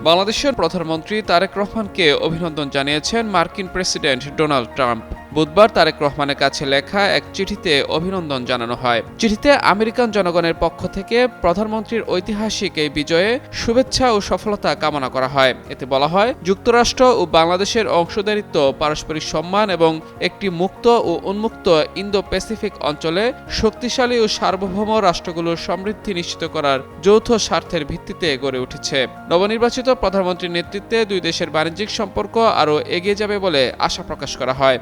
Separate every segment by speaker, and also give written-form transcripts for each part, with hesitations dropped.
Speaker 1: বাংলাদেশের প্রধানমন্ত্রী তারেক রহমানকে অভিনন্দন জানিয়েছেন মার্কিন প্রেসিডেন্ট ডোনাল্ড ট্রাম্প। বুধবার তারেক রহমানের কাছে লেখা এক চিঠিতে অভিনন্দন জানানো হয়। চিঠিতে আমেরিকান জনগণের পক্ষ থেকে প্রধানমন্ত্রীর ঐতিহাসিক এই বিজয়ে শুভেচ্ছা ও সফলতা কামনা করা হয়। এতে বলা হয়, যুক্তরাষ্ট্র ও বাংলাদেশের অংশীদারিত্ব, পারস্পরিক সম্মান এবং একটি মুক্ত ও উন্মুক্ত ইন্দো প্যাসিফিক অঞ্চলে শক্তিশালী ও সার্বভৌম রাষ্ট্রগুলোর সমৃদ্ধি নিশ্চিত করার যৌথ স্বার্থের ভিত্তিতে গড়ে উঠেছে। নবনির্বাচিত প্রধানমন্ত্রীর নেতৃত্বে দুই দেশের বাণিজ্যিক সম্পর্ক আরও এগিয়ে যাবে বলে আশা প্রকাশ করা হয়।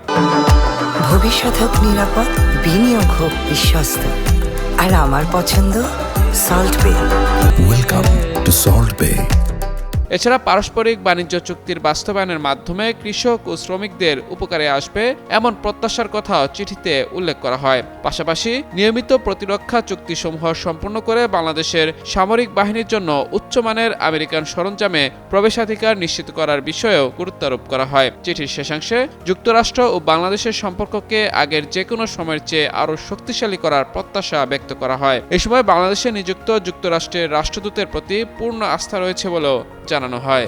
Speaker 2: ভবিষ্যৎ হোক নিরাপদ, বিনিয়োগ হোক বিশ্বস্ত, আর আমার পছন্দ সল্ট বে।
Speaker 3: ওয়েলকাম টু সল্ট বে।
Speaker 1: এছাড়া পারস্পরিক বাণিজ্য চুক্তির বাস্তবায়নের মাধ্যমে কৃষক ও শ্রমিকদের উপকারে আসবে এমন প্রত্যাশার কথাও চিঠিতে উল্লেখ করা হয়। পাশাপাশি নিয়মিত প্রতিরক্ষা চুক্তিসমূহ সম্পূর্ণ করে বাংলাদেশের সামরিক বাহিনীর জন্য উচ্চমানের আমেরিকান সরঞ্জামে প্রবেশাধিকার নিশ্চিত করার বিষয়েও গুরুত্বারোপ করা হয়। চিঠির শেষাংশে যুক্তরাষ্ট্র ও বাংলাদেশের সম্পর্ককে আগের যে কোনো সময়ের চেয়ে আরও শক্তিশালী করার প্রত্যাশা ব্যক্ত করা হয়। এ সময় বাংলাদেশে নিযুক্ত যুক্তরাষ্ট্রের রাষ্ট্রদূতের প্রতি পূর্ণ আস্থা রয়েছে বলেও জানানো হয়।